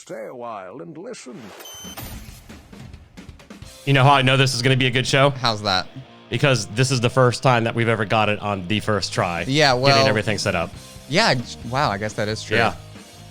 stay a while and listen. You know how I know this is going to be a good show? How's that? Because this is the first time that we've ever got it on the first try. Yeah, well, getting everything set up. Yeah, wow, I guess that is true. Yeah.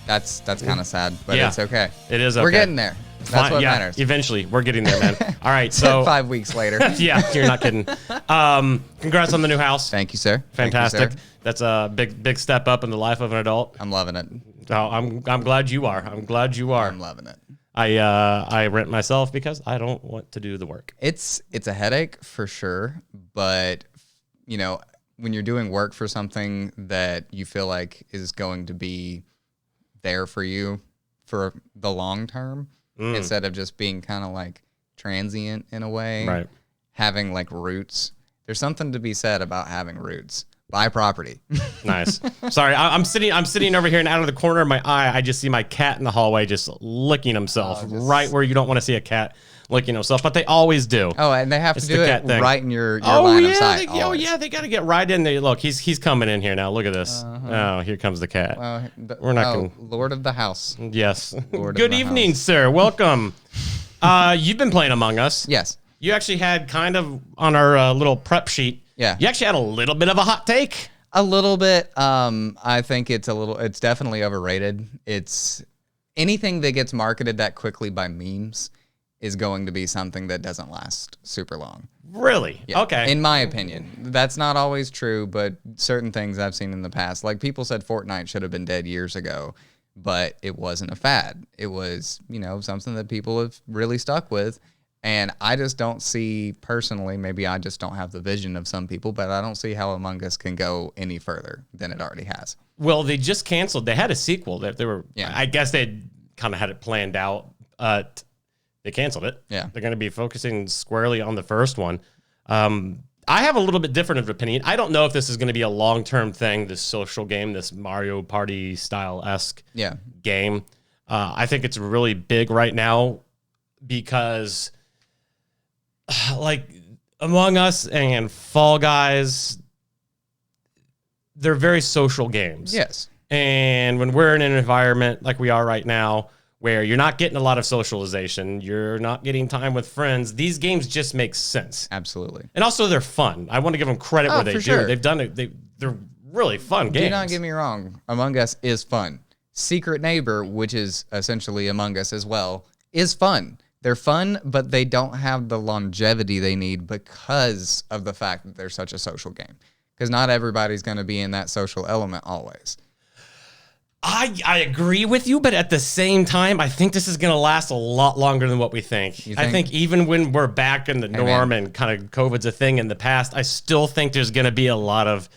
That's kind of sad, but it's okay. It is okay. We're getting there. That's what matters. Eventually, we're getting there, man. All right, so 5 weeks later. Yeah, you're not kidding. Congrats on the new house. Thank you, sir. Fantastic. Thank you, sir. That's a big step up in the life of an adult. I'm loving it. Oh, I'm glad you are. I'm glad you are. I'm loving it. I rent myself because I don't want to do the work. It's a headache for sure, but you know, when you're doing work for something that you feel like is going to be there for you for the long term, instead of just being kind of like transient in a way, right? Having like roots. There's something to be said about having roots. Buy property. Nice. Sorry, I'm sitting over here, and out of the corner of my eye, I just see my cat in the hallway just licking himself, right where you don't want to see a cat licking himself, but they always do. Oh, and they have to do it right in your oh, line yeah, of sight. They got to get right in there. Look, he's coming in here now. Look at this. Oh, here comes the cat. We're not going. Lord of the house. Yes. Lord Good evening, house. Sir. Welcome. You've been playing Among Us. Yes. You actually had kind of on our little prep sheet. Yeah. You actually had a little bit of a hot take. A little bit. I think it's definitely overrated. It's anything that gets marketed that quickly by memes is going to be something that doesn't last super long. Really? Yeah. Okay. In my opinion. That's not always true, but certain things I've seen in the past, like people said Fortnite should have been dead years ago, but it wasn't a fad. It was, something that people have really stuck with. And I just don't see, personally, maybe I just don't have the vision of some people, but I don't see how Among Us can go any further than it already has. Well, they just canceled. They had a sequel. They were. Yeah. I guess they kind of had it planned out. They canceled it. Yeah. They're going to be focusing squarely on the first one. I have a little bit different of opinion. I don't know if this is going to be a long-term thing, this social game, this Mario Party style-esque game. I think it's really big right now because... like Among Us and Fall Guys, they're very social games. Yes. And when we're in an environment like we are right now, where you're not getting a lot of socialization, you're not getting time with friends, these games just make sense. Absolutely. And also they're fun. I want to give them credit where they do. Sure. They've done it. They're really fun games. Do not get me wrong. Among Us is fun. Secret Neighbor, which is essentially Among Us as well, is fun. They're fun, but they don't have the longevity they need because of the fact that they're such a social game. Because not everybody's going to be in that social element always. I agree with you, but at the same time, I think this is going to last a lot longer than what we think. I think even when we're back in the norm and kind of COVID's a thing in the past, I still think there's going to be a lot of,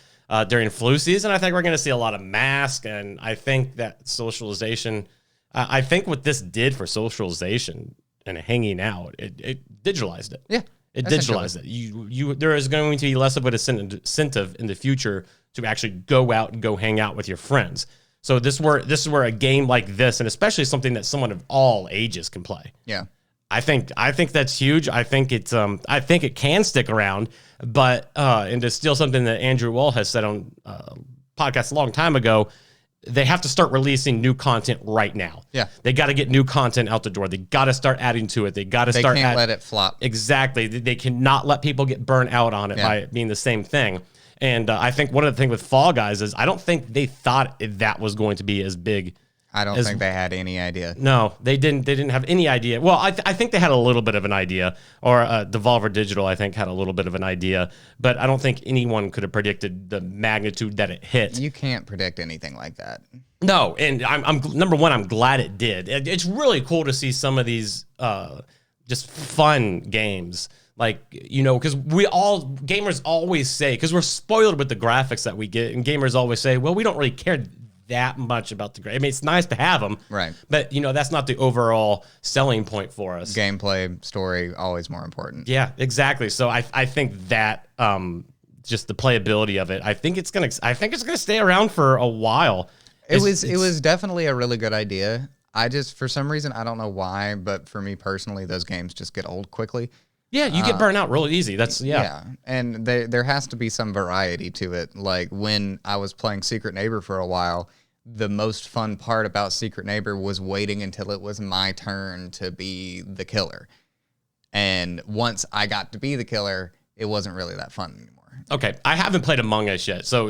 during flu season, I think we're going to see a lot of masks, and I think that socialization, I think what this did for socialization and hanging out, it digitalized it. Yeah. It digitalized it. There is going to be less of an incentive in the future to actually go out and go hang out with your friends. So this is where a game like this, and especially something that someone of all ages can play. Yeah. I think that's huge. I think it can stick around, but and to steal something that Andrew Wall has said on podcast a long time ago, they have to start releasing new content right now. Yeah. They got to get new content out the door. They got to start adding to it. They got to start. They can't let it flop. Exactly. They cannot let people get burnt out on it by it being the same thing. And I think one of the things with Fall Guys is I don't think they thought that was going to be as big. I don't think they had any idea. No, they didn't. They didn't have any idea. Well, I think they had a little bit of an idea, or Devolver Digital, I think, had a little bit of an idea, but I don't think anyone could have predicted the magnitude that it hit. You can't predict anything like that. No, and I'm number one, I'm glad it did. It's really cool to see some of these just fun games. Like, because gamers always say, because we're spoiled with the graphics that we get, and gamers always say, well, we don't really care that much about the graphics. I mean, it's nice to have them. Right. But, that's not the overall selling point for us. Gameplay, story, always more important. Yeah, exactly. So I think that just the playability of it, I think it's gonna stay around for a while. It was definitely a really good idea. I just, for some reason, I don't know why, but for me personally, those games just get old quickly. Yeah, you get burnt out really easy. Yeah, and there has to be some variety to it. Like when I was playing Secret Neighbor for a while, the most fun part about Secret Neighbor was waiting until it was my turn to be the killer. And once I got to be the killer, it wasn't really that fun anymore. Okay, I haven't played Among Us yet. So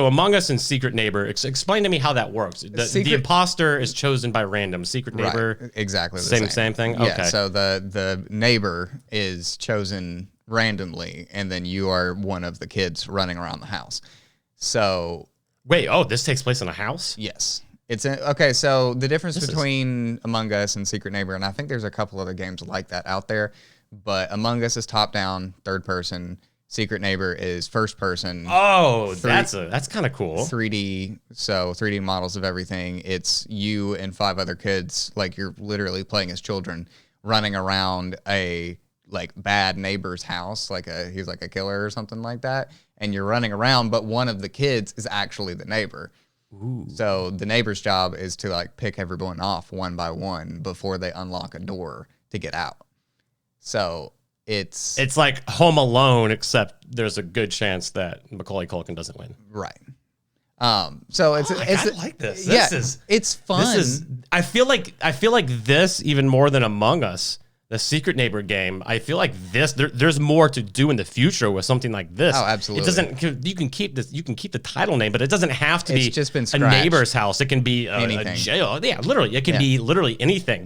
Among Us and Secret Neighbor, explain to me how that works. The imposter is chosen by random. Secret Neighbor, right. Exactly the same thing. Yeah, okay. So the neighbor is chosen randomly, and then you are one of the kids running around the house. So wait, this takes place in a house? Yes. Okay, so the difference between Among Us and Secret Neighbor, and I think there's a couple other games like that out there, but Among Us is top-down, third person. Secret Neighbor is first person. Oh, that's kind of cool. 3D, so 3D models of everything. It's you and 5 other kids, like you're literally playing as children, running around a like bad neighbor's house, he's like a killer or something like that, and you're running around, but one of the kids is actually the neighbor. Ooh. So the neighbor's job is to like pick everyone off one by one before they unlock a door to get out. So it's like Home Alone, except there's a good chance that Macaulay Culkin doesn't win. Right. So it's I like this. Yeah, it's fun. I feel like this even more than Among Us, the Secret Neighbor game. I feel like there's more to do in the future with something like this. Oh, absolutely. It doesn't. You can keep the title name, but it doesn't have to be just been a neighbor's house. It can be a jail. Yeah, literally, it can be literally anything.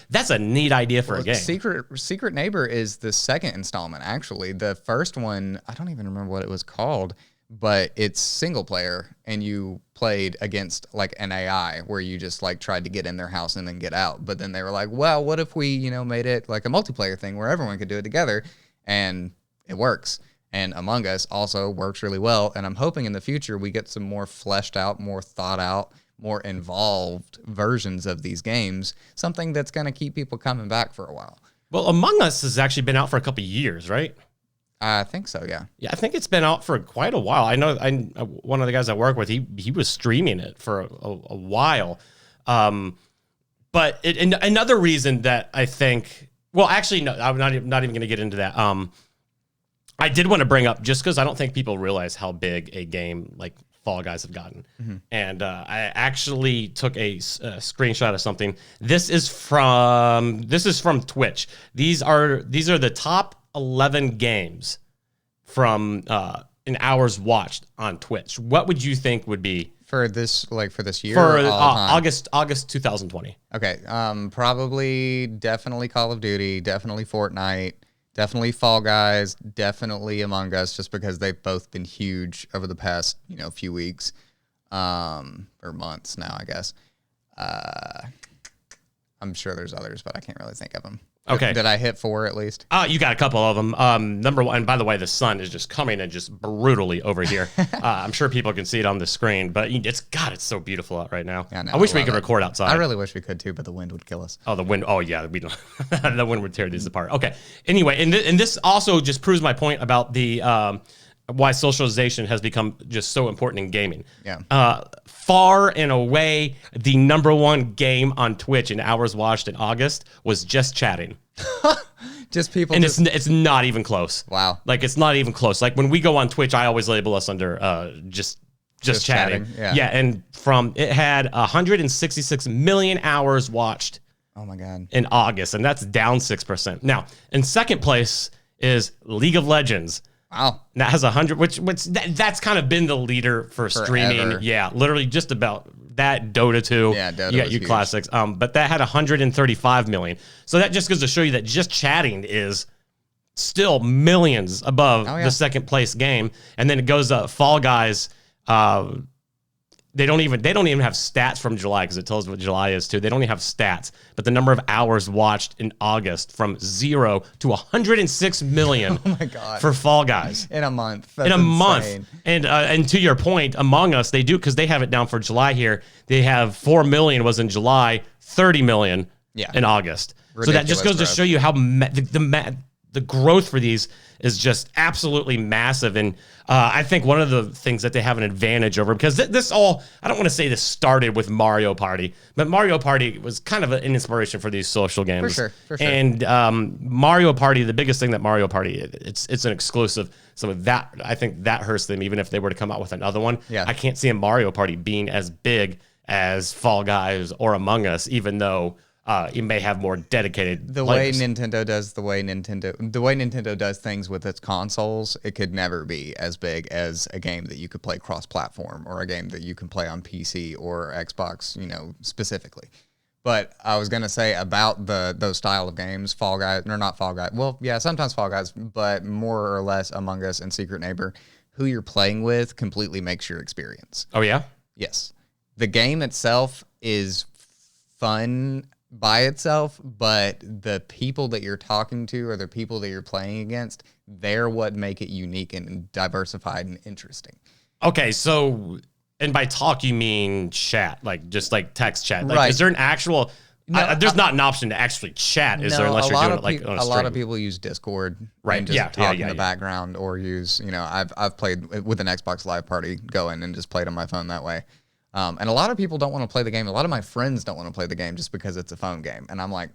That's a neat idea for a game. Secret Neighbor is the second installment. Actually, the first one I don't even remember what it was called, but it's single player, and you played against like an AI where you just like tried to get in their house and then get out. But then they were like, well, what if we, made it like a multiplayer thing where everyone could do it together, and it works. And Among Us also works really well. And I'm hoping in the future we get some more fleshed out, more thought out, more involved versions of these games, something that's going to keep people coming back for a while. Well, Among Us has actually been out for a couple of years, right? I think so, yeah. Yeah, I think it's been out for quite a while. I know one of the guys I work with, he was streaming it for a while. But another reason that I think, well, actually, no, I'm not even going to get into that. I did want to bring up, just because I don't think people realize how big a game like Fall Guys have gotten. Mm-hmm. And I actually took a screenshot of something. This is from Twitch. These are the top 11 games from in hours watched on Twitch. What would you think would be for this year? For August 2020. Okay, definitely Call of Duty, definitely Fortnite, definitely Fall Guys, definitely Among Us, just because they've both been huge over the past few weeks, or months now, I guess. I'm sure there's others, but I can't really think of them. Okay. Did I hit 4 at least? You got a couple of them. Number one, and by the way, the sun is just coming in just brutally over here. I'm sure people can see it on the screen, but it's so beautiful out right now. Yeah, I wish we could record outside. I really wish we could too, but the wind would kill us. Oh, the wind. Oh, yeah. We don't. The wind would tear these apart. Okay. Anyway, and this also just proves my point about the why socialization has become just so important in gaming. Yeah. Far and away, the number one game on Twitch in hours watched in August was just chatting. Just people. And it's not even close. Wow. Like, it's not even close. Like, when we go on Twitch, I always label us under just chatting. Yeah. And it had 166 million hours watched. Oh my God. In August, and that's down 6%. Now, in second place is League of Legends. Wow. That has 100, which that's kind of been the leader for streaming. Yeah, literally just about that. Dota 2. Yeah, Dota. You got your classics. But that had 135 million. So that just goes to show you that just chatting is still millions above the second place game. And then it goes Fall Guys. They don't even have stats from July, because it tells what July is too. They don't even have stats, but the number of hours watched in August from 0 to 106 million. Oh my God. For Fall Guys in a month. That's insane. And to your point, Among Us, they do, because they have it down for July here. They have 4 million was in July, 30 million in August. Ridiculous. So that just goes to show you how the growth for these is just absolutely massive. And I think one of the things that they have an advantage over, because this all, I don't want to say this started with Mario Party, but Mario Party was kind of an inspiration for these social games. For sure. And Mario Party, the biggest thing that Mario Party, it's an exclusive. So I think that hurts them, even if they were to come out with another one. Yeah. I can't see a Mario Party being as big as Fall Guys or Among Us, even though you may have more dedicated players. The way Nintendo does things with its consoles, it could never be as big as a game that you could play cross-platform or a game that you can play on PC or Xbox, specifically. But I was gonna say about those style of games, Fall Guys, or not Fall Guys. Well, yeah, sometimes Fall Guys, but more or less Among Us and Secret Neighbor. Who you're playing with completely makes your experience. Oh yeah, yes. The game itself is fun by itself, but the people that you're talking to or the people that you're playing against, they're what make it unique and diversified and interesting. Okay, so, and by talk you mean chat, like just like text chat. Like, right. Is there an actual... No, there's not an option to actually chat, is there? Unless you're doing it like on a stream. A lot of people use Discord, right? And just talk in the background, or use I've played with an Xbox Live Party going and just played on my phone that way. And a lot of people don't want to play the game. A lot of my friends don't want to play the game just because it's a phone game, and I'm like,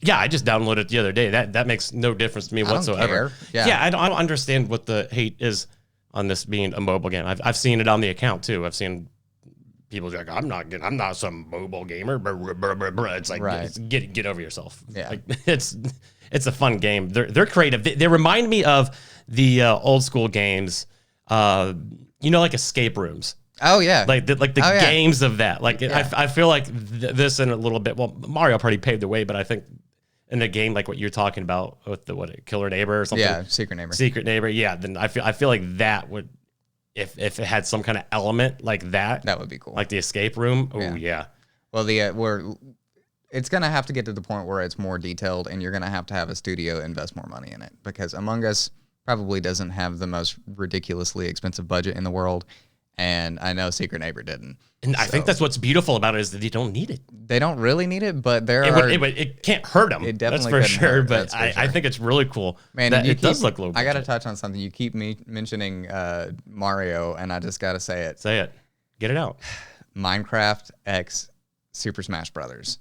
yeah, I just downloaded it the other day. That makes no difference to me whatsoever. Yeah, I don't understand what the hate is on this being a mobile game. I've seen it on the account too. I've seen people like, I'm not some mobile gamer. It's like, right. Get over yourself. Yeah. Like, it's a fun game. They're creative. They remind me of the old school games, like escape rooms. Oh yeah. Like the games of that. Like I feel like this in a little bit, well, Mario Party paved the way, but I think in a game like what you're talking about with the Killer Neighbor or something. Yeah, Secret Neighbor. Yeah, then I feel like that would, if it had some kind of element like that would be cool. Like the escape room. Oh yeah. Well, it's gonna have to get to the point where it's more detailed, and you're gonna have to have a studio invest more money in it, because Among Us probably doesn't have the most ridiculously expensive budget in the world, and I know Secret Neighbor didn't. And I think that's what's beautiful about it, is that you don't need it. They don't really need it, but it can't hurt them. It definitely that's for sure. Hurt, but I think it's really cool. Man, it does look a little. I got to touch on something. You keep mentioning Mario, and I just got to say it. Say it. Get it out. Minecraft X Super Smash Brothers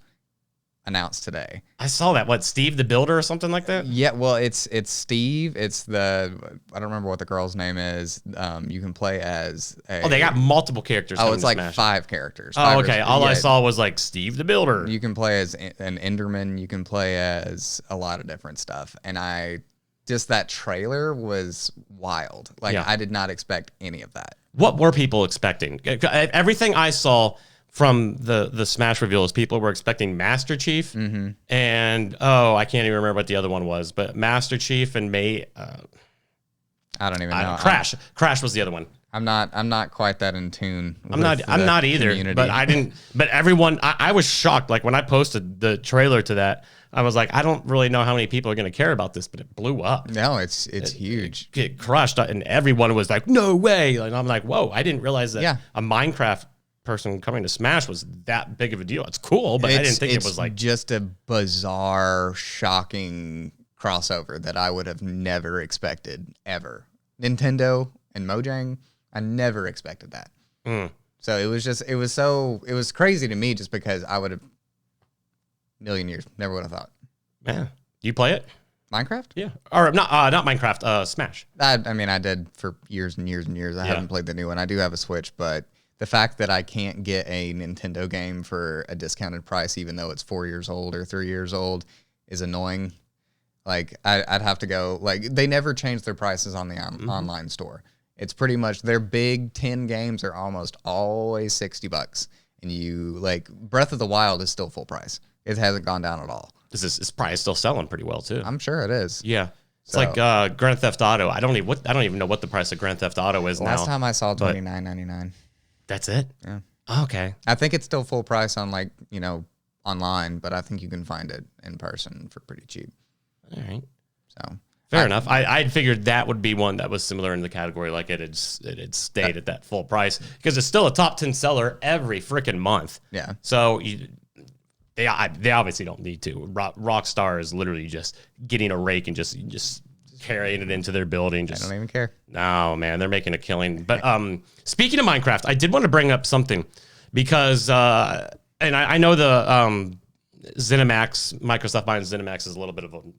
announced today. I saw that. What, Steve the Builder or something like that? Yeah, well, it's Steve. It's I don't remember what the girl's name is. You can play as they got multiple characters. Oh, it's like 5 characters. Oh, okay. All I saw was like Steve the Builder. You can play as an Enderman. You can play as a lot of different stuff. And that trailer was wild. Like, I did not expect any of that. What were people expecting? Everything I saw from the Smash reveals, people were expecting Master Chief, and I can't even remember what the other one was, but Master Chief and I don't even know. Crash was the other one. I'm not quite that in tune. I'm not either. Community. But I didn't. But everyone, I was shocked. Like when I posted the trailer to that, I was like, I don't really know how many people are going to care about this, but it blew up. No, it's huge. It crushed, and everyone was like, no way. And I'm like, whoa, I didn't realize that a Minecraft person coming to Smash was that big of a deal. It's cool, but I didn't think it was like just a bizarre, shocking crossover that I would have never expected ever. Nintendo and Mojang, I never expected that. So it was crazy to me, just because I would have million years never would have thought. Man, do you play it? Minecraft? Yeah, or not Minecraft. Smash. I mean, I did for years and years and years. I haven't played the new one. I do have a Switch, but the fact that I can't get a Nintendo game for a discounted price, even though it's 4 years old or 3 years old, is annoying. Like, I'd have to go. Like, they never change their prices on the online store. It's pretty much their big 10 games are almost always $60, and Breath of the Wild is still full price. It hasn't gone down at all. It's probably still selling pretty well too. I'm sure it is. Yeah. It's like Grand Theft Auto. I don't even know what the price of Grand Theft Auto is now. Last time I saw $29.99. That's it? Yeah. Okay. I think it's still full price on online, but I think you can find it in person for pretty cheap. All right. So fair enough. I'd figured that would be one that was similar in the category, like it had stayed at that full price, because it's still a top 10 seller every freaking month. Yeah. So they obviously don't need to. Rockstar is literally just getting a rake and just carrying it into their building. I don't even care. No, man, they're making a killing. But speaking of Minecraft, I did want to bring up something, because and I know the ZeniMax, Microsoft buying ZeniMax is a little bit of an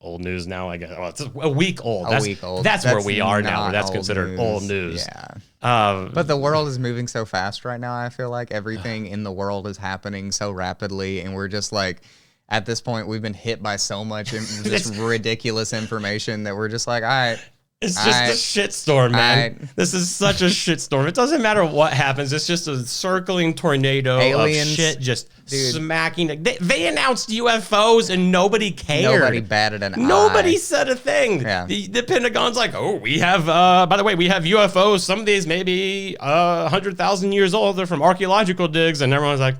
old news now, I guess. Well, it's a week old. A week old. That's where we are now. Where that's considered old news. Yeah. But the world is moving so fast right now. I feel like everything in the world is happening so rapidly, and we're just like, at this point, we've been hit by so much just ridiculous information that we're just like, all right. It's just a shitstorm, man. This is such a shitstorm. It doesn't matter what happens. It's just a circling tornado of shit just smacking. They announced UFOs and nobody cared. Nobody batted an eye. Nobody said a thing. Yeah. The Pentagon's like, oh, we have, by the way, we have UFOs. Some of these maybe 100,000 years old. They're from archaeological digs. And everyone's like,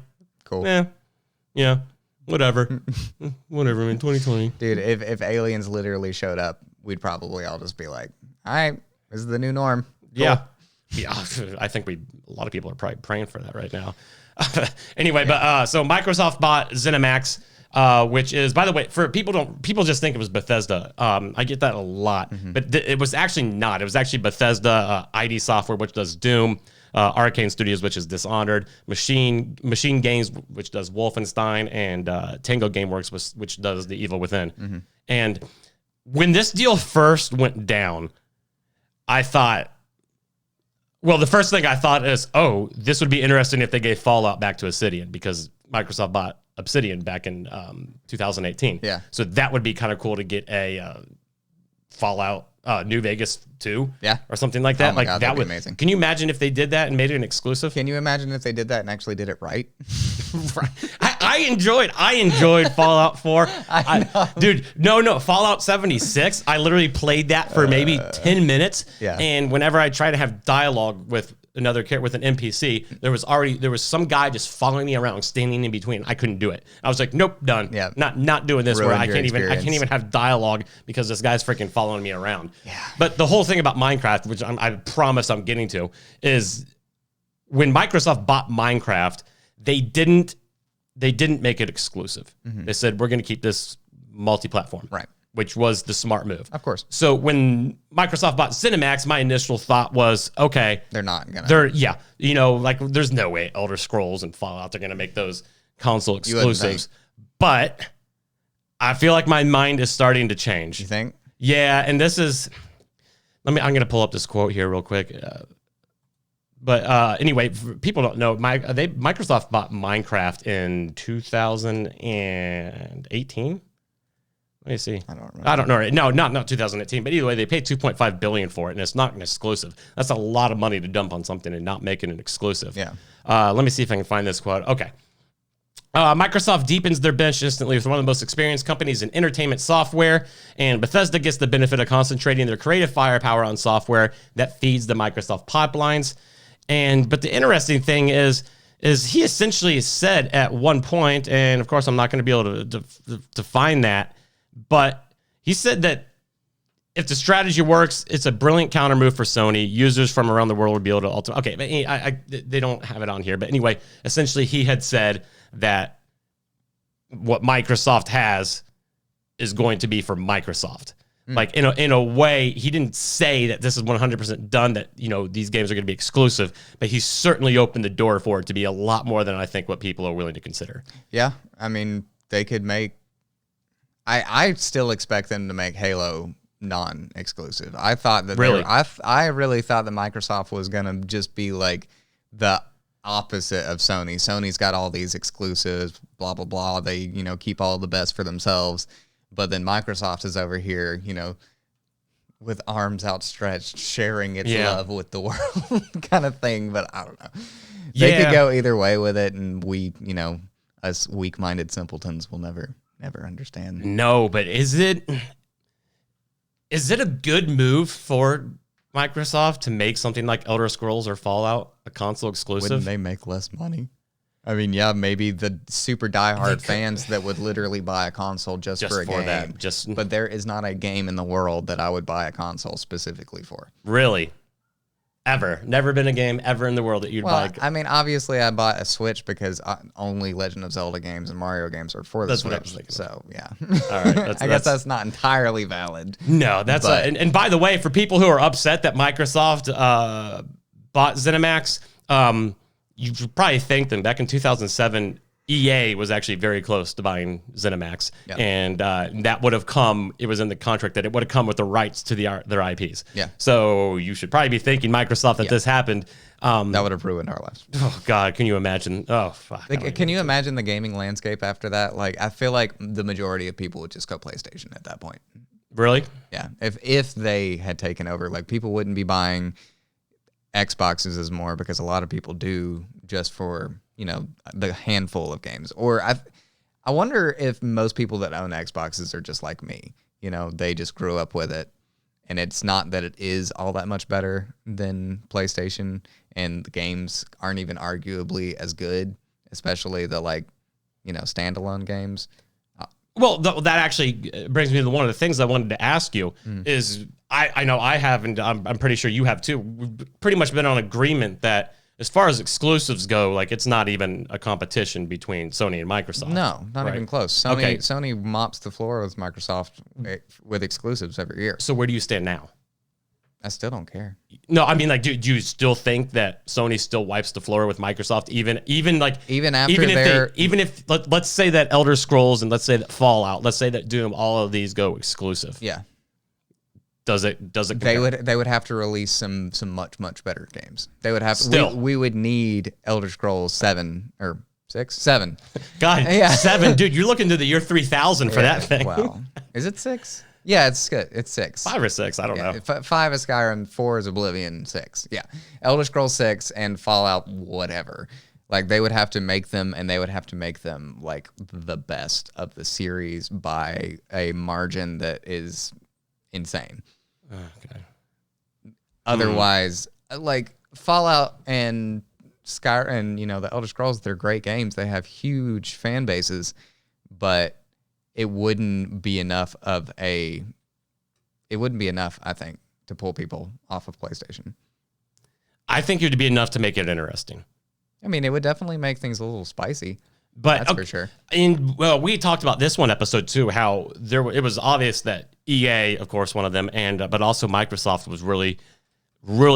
cool. Yeah, whatever. Whatever, man, 2020. Dude, if aliens literally showed up, we'd probably all just be like, all right, this is the new norm. Cool. Yeah. I think a lot of people are probably praying for that right now. Anyway, but so Microsoft bought ZeniMax, which is, by the way, for people just think it was Bethesda. I get that a lot, but it was actually not. It was actually Bethesda, ID Software, which does Doom, Arcane Studios, which is Dishonored, Machine Games, which does Wolfenstein, and Tango Gameworks, which does The Evil Within. And when this deal first went down, I thought, well, the first thing I thought is, oh, this would be interesting if they gave Fallout back to Obsidian, because Microsoft bought Obsidian back in 2018. Yeah. So that would be kind of cool to get a Fallout New Vegas 2 or something like that. Oh my God, that would be amazing. Can you imagine if they did that and made it an exclusive? Can you imagine if they did that and actually did it right? I enjoyed Fallout 4. Dude, no, Fallout 76. I literally played that for maybe 10 minutes. Yeah. And whenever I try to have dialogue with another character, with an NPC, there was some guy just following me around, standing in between. I couldn't do it. I was like, nope, done. Yeah. Not doing this. Ruined where I can't experience. even have dialogue because this guy's freaking following me around. Yeah. But the whole thing about Minecraft, which I promise I'm getting to, is when Microsoft bought Minecraft, they didn't make it exclusive. They said, we're going to keep this multi-platform. Right. Which was the smart move. Of course. So when Microsoft bought ZeniMax, my initial thought was, okay, they're not going to. like there's no way Elder Scrolls and Fallout, they're going to make those console exclusives. But I feel like my mind is starting to change. You think? Yeah, and this is, I'm going to pull up this quote here real quick. But anyway, people don't know, Microsoft bought Minecraft in 2018. Let me see. I don't know. No, not 2018. But either way, they paid $2.5 billion for it, and it's not an exclusive. That's a lot of money to dump on something and not make it an exclusive. Yeah. Let me see if I can find this quote. Okay. Microsoft deepens their bench instantly with one of the most experienced companies in entertainment software, and Bethesda gets the benefit of concentrating their creative firepower on software that feeds the Microsoft pipelines. But the interesting thing is he essentially said at one point, and of course I'm not going to be able to find that, but he said that if the strategy works, it's a brilliant counter move for Sony. Users from around the world would be able to ultimately. Okay, but they don't have it on here. But anyway, essentially he had said that what Microsoft has is going to be for Microsoft. Like in a way, he didn't say that this is 100% done, that, these games are going to be exclusive, but he certainly opened the door for it to be a lot more than I think what people are willing to consider. Yeah. I mean, they could make, I still expect them to make Halo non-exclusive. I thought that really, I really thought that Microsoft was going to just be like the opposite of Sony. Sony's got all these exclusives, blah, blah, blah. They, keep all the best for themselves. But then Microsoft is over here, with arms outstretched, sharing its love with the world kind of thing. But I don't know. They could go either way with it. And we, us weak-minded simpletons will never understand. No, but is it a good move for Microsoft to make something like Elder Scrolls or Fallout a console exclusive? Wouldn't they make less money? I mean, yeah, maybe the super diehard fans that would literally buy a console just for a game. That. But there is not a game in the world that I would buy a console specifically for. Really? Ever? Never been a game ever in the world that you'd buy? I mean, obviously, I bought a Switch because only Legend of Zelda games and Mario games are for the Switch. What I was thinking. So, yeah. All right. I guess that's not entirely valid. No, that's... And by the way, for people who are upset that Microsoft bought ZeniMax, you should probably thank them. Back in 2007, EA was actually very close to buying ZeniMax, and that would have come. It was in the contract that it would have come with the rights to their IPs. Yeah. So you should probably be thanking Microsoft that this happened. That would have ruined our lives. Oh God, can you imagine? Oh fuck. Can you imagine the gaming landscape after that? Like, I feel like the majority of people would just go PlayStation at that point. Really? Yeah. If they had taken over, like, people wouldn't be buying Xboxes as more, because a lot of people do just for, you know, the handful of games. Or I wonder if most people that own Xboxes are just like me. You know, they just grew up with it, and it's not that it is all that much better than PlayStation, and the games aren't even arguably as good, especially the, like, you know, standalone games. Well, that actually brings me to one of the things I wanted to ask you is I know I have, and I'm pretty sure you have too. We've pretty much been on agreement that as far as exclusives go, like, it's not even a competition between Sony and Microsoft. No, not even close. Sony mops the floor with Microsoft with exclusives every year. So where do you stand now? I still don't care. No, I mean, like, do you still think that Sony still wipes the floor with Microsoft, even if let's say that Elder Scrolls and let's say that Fallout, let's say that Doom, all of these go exclusive. Yeah. Does it? They would have to release some much better games. They would have we would need Elder Scrolls 7 or 6, 7. God, 7, dude, you're looking to the year 3000 for that thing. Wow, is it 6? Yeah, it's good. It's 6. 5 or 6, I don't know. 5 is Skyrim, 4 is Oblivion, 6. Yeah, Elder Scrolls 6 and Fallout, whatever. Like, they would have to make them, and they would have to make them like the best of the series by a margin that is insane. Okay. Otherwise, like, Fallout and Skyrim and, you know, the Elder Scrolls, they're great games. They have huge fan bases, but it wouldn't be enough, I think, to pull people off of PlayStation. I think it would be enough to make it interesting. I mean, it would definitely make things a little spicy. But that's for sure. Well, we talked about this one episode too, how it was obvious that EA, of course, one of them, and but also Microsoft was really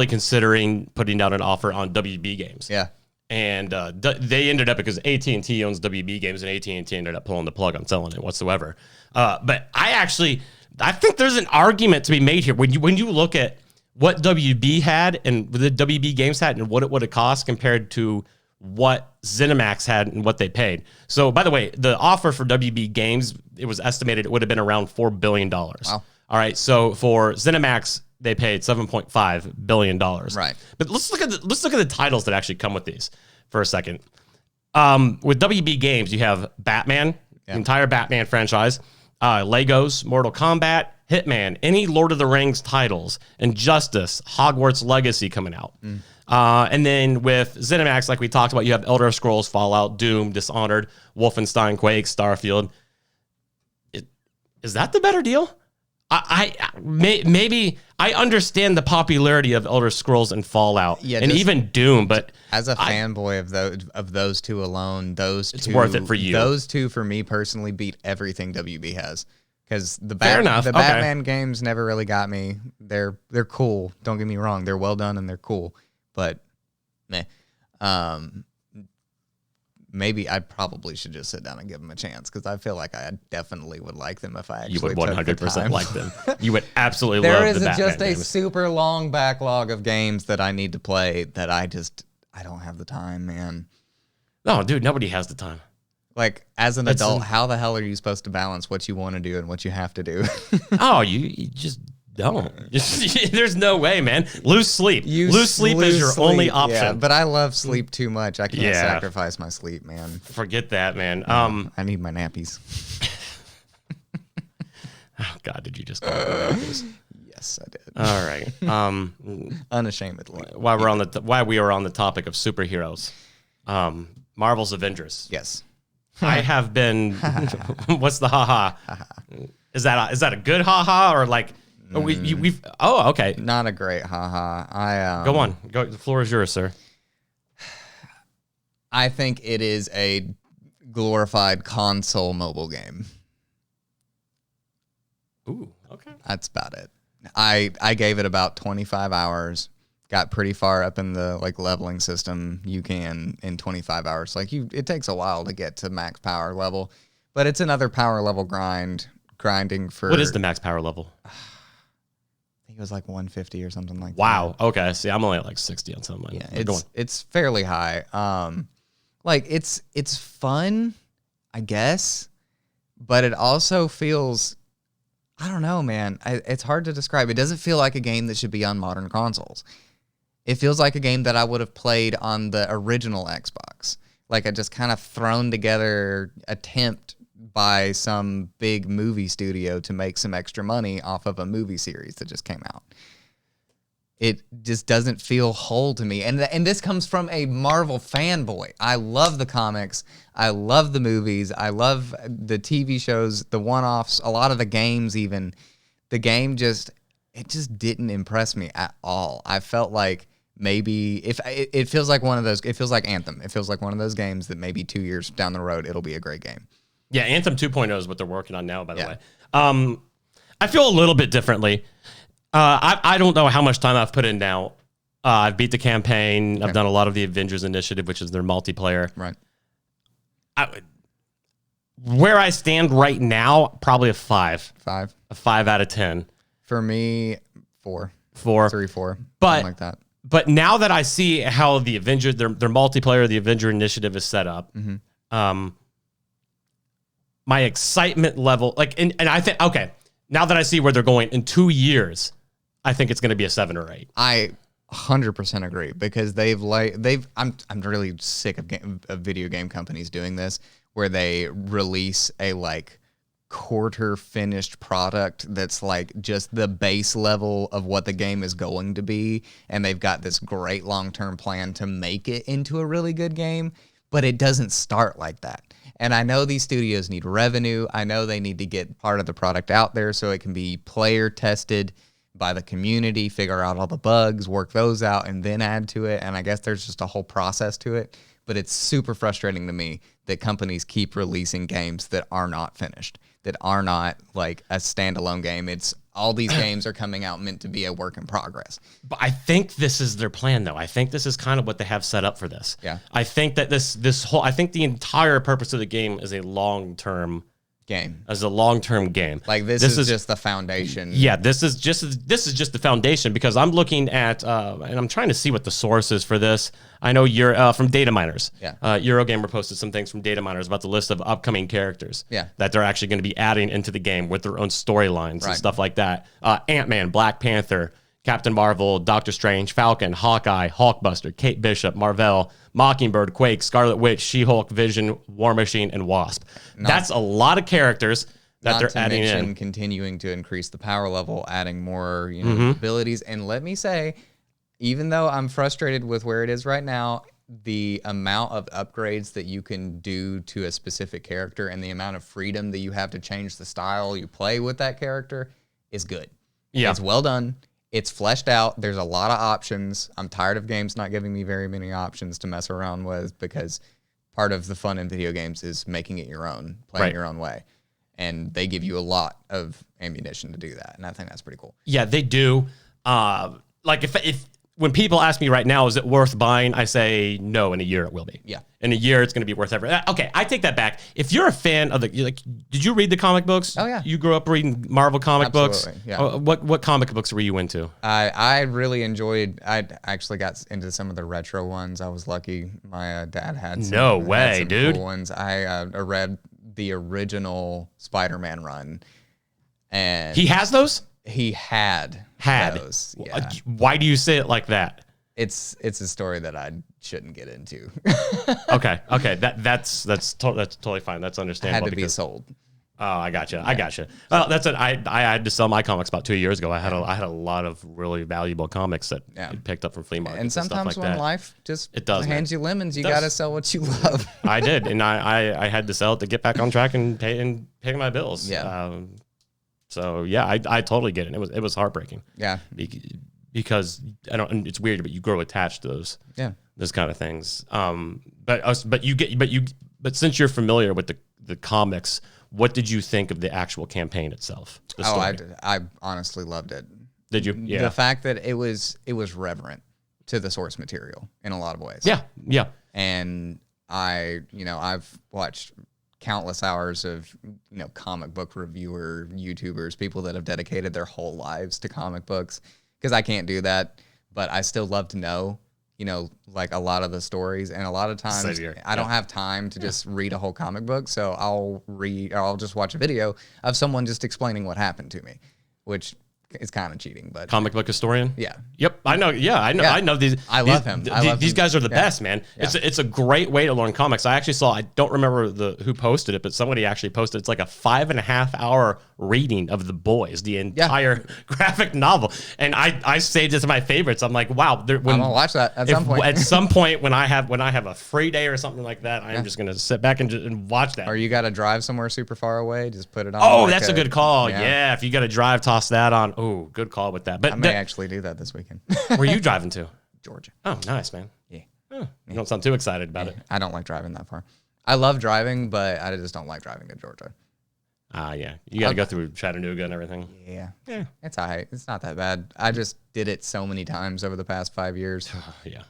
considering putting down an offer on WB Games. Yeah. And they ended up, because AT&T owns WB Games, and AT&T ended up pulling the plug on selling it whatsoever. But I think there's an argument to be made here when you look at what WB had and the WB Games had and what it would have cost compared to what ZeniMax had and what they paid. So, by the way, the offer for WB Games, it was estimated it would have been around $4 billion. Wow. All right, so for ZeniMax, they paid $7.5 billion. Right. But let's look at the titles that actually come with these for a second. With WB Games, you have Batman, the entire Batman franchise, Legos, Mortal Kombat, Hitman, any Lord of the Rings titles, Injustice, Hogwarts Legacy coming out. And then with ZeniMax, like we talked about, you have Elder Scrolls, Fallout, Doom, Dishonored, Wolfenstein, Quake, Starfield. Is that the better deal? Maybe I understand the popularity of Elder Scrolls and Fallout, and even Doom, but as a fanboy of those two alone, it's worth it for you. Those two, for me personally, beat everything WB has. Because the Batman games never really got me. They're cool. Don't get me wrong. They're well done and they're cool. But meh. Maybe I probably should just sit down and give them a chance, because I feel like I definitely would like them if I actually took the time. You would 100% like them. You would absolutely love the Batman games. There is just a games. super long backlog of games that I need to play that I don't have the time, man. No, dude, nobody has the time. Like, as an adult, how the hell are you supposed to balance what you want to do and what you have to do? Oh, you just don't. There's no way, man. Lose sleep. Lose sleep is your only option. Yeah, but I love sleep too much. I can't sacrifice my sleep, man. Forget that, man. I need my nappies. Oh, God, did you just call it nappies? Yes, I did. All right. Unashamedly. While we are on the topic of superheroes, Marvel's Avengers. Yes. I have been. What's the haha? Is that a good haha, or like we've? Oh, okay. Not a great haha. Go on. Go. The floor is yours, sir. I think it is a glorified console mobile game. Ooh. Okay. That's about it. I gave it about 25 hours. got pretty far up in the like leveling system, you can in 25 hours. Like it takes a while to get to max power level, but it's another power level grinding for. What is the max power level? I think it was like 150 or something like that. Wow. Okay. See, I'm only at like 60 on something. Yeah, it's fairly high. Like it's fun, I guess, but it also feels, I don't know, man. It's hard to describe. It doesn't feel like a game that should be on modern consoles. It feels like a game that I would have played on the original Xbox, like a just kind of thrown together attempt by some big movie studio to make some extra money off of a movie series that just came out. It just doesn't feel whole to me. And this comes from a Marvel fanboy. I love the comics. I love the movies. I love the TV shows, the one-offs, a lot of the games even. The game just didn't impress me at all. I felt like maybe it feels like one of those, it feels like Anthem. It feels like one of those games that maybe 2 years down the road, it'll be a great game. Yeah, Anthem 2.0 is what they're working on now, by the way. I feel a little bit differently. I don't know how much time I've put in now. I've beat the campaign. I've done a lot of the Avengers initiative, which is their multiplayer. Right. Where I stand right now, probably a 5. 5. A 5 out of 10. For me, 4. 4. 3, 4. But something like that. But now that I see how the Avengers, their multiplayer, the Avenger initiative is set up, my excitement level, and I think, okay, now that I see where they're going in 2 years, I think it's going to be a 7 or 8. I 100% agree because I'm really sick of video game companies doing this where they release a like quarter finished product that's like just the base level of what the game is going to be, and they've got this great long-term plan to make it into a really good game, but it doesn't start like that. And I know these studios need revenue. I know they need to get part of the product out there so it can be player tested by the community, figure out all the bugs, work those out, and then add to it. And I guess there's just a whole process to it. But it's super frustrating to me that companies keep releasing games that are not finished, that are not like a standalone game. It's all these games are coming out meant to be a work in progress. But I think this is their plan, though. I think this is kind of what they have set up for this. Yeah. I think that I think the entire purpose of the game is a long-term game. As a long-term game. Like this is just the foundation. Yeah, this is just the foundation because I'm looking at and I'm trying to see what the source is for this. I know you're from data miners. Yeah. Eurogamer posted some things from data miners about the list of upcoming characters. Yeah. That they're actually going to be adding into the game with their own storylines and stuff like that. Ant-Man, Black Panther, Captain Marvel, Doctor Strange, Falcon, Hawkeye, Hulkbuster, Kate Bishop, Marvel, Mockingbird, Quake, Scarlet Witch, She-Hulk, Vision, War Machine, and Wasp. That's a lot of characters that they're adding in. Continuing to increase the power level, adding more abilities. And let me say, even though I'm frustrated with where it is right now, the amount of upgrades that you can do to a specific character and the amount of freedom that you have to change the style you play with that character is good. Yeah. It's well done. It's fleshed out. There's a lot of options. I'm tired of games not giving me very many options to mess around with because part of the fun in video games is making it your own, playing your own way. And they give you a lot of ammunition to do that. And I think that's pretty cool. Yeah, they do. Like if when people ask me right now, is it worth buying? I say no. In a year, it will be. Yeah. In a year, it's going to be worth everything. Okay, I take that back. If you're a fan of did you read the comic books? Oh yeah. You grew up reading Marvel comic books. Yeah. What comic books were you into? I really enjoyed. I actually got into some of the retro ones. I was lucky. My dad had some. No way, some dude. Cool ones. I read the original Spider-Man run, and He has those. he had those. Yeah. Why do you say it like that? It's a story that I shouldn't get into. Okay. That's totally fine. That's understandable. Had to be sold. Oh, I gotcha. Yeah. I gotcha. Well, that's it. I had to sell my comics about 2 years ago. I had a lot of really valuable comics that I picked up from flea markets and sometimes stuff like when that. Life just hands you lemons, you got to sell what you love. I did, and I had to sell it to get back on track and pay my bills. Yeah. So yeah, I totally get it. It was heartbreaking. Yeah. Because it's weird, but you grow attached to those kind of things. But since you're familiar with the comics, what did you think of the actual campaign itself? I honestly loved it. Did you? Yeah. The fact that it was reverent. to the source material in a lot of ways. Yeah, yeah. And I've watched countless hours of, comic book reviewer YouTubers, people that have dedicated their whole lives to comic books, because I can't do that, but I still love to know, like a lot of the stories. And a lot of times I don't have time to just read a whole comic book. So I'll just watch a video of someone just explaining what happened to me, which is kind of cheating, but comic book historian. Yeah. Yep. I know. Yeah. I know these. I love him. These guys are the best, man. Yeah. It's a great way to learn comics. I actually saw, I don't remember who posted it, but somebody actually posted, it's like a 5.5 hour reading of The Boys, the entire graphic novel. And I saved it to my favorites. I'm like, wow. I'm gonna watch that at some point. At some point when I have a free day or something like that, I'm just gonna sit back and watch that. Or you got to drive somewhere super far away, just put it on. Oh, that's a good call. Yeah. If you got to drive, toss that on. Oh, good call with that. But I may actually do that this weekend. Where are you driving to? Georgia. Oh, nice, man. Yeah. You don't sound too excited about it. I don't like driving that far. I love driving, but I just don't like driving to Georgia. Yeah. You got to go through Chattanooga and everything. Yeah. It's all right. It's not that bad. I just did it so many times over the past 5 years. Yeah.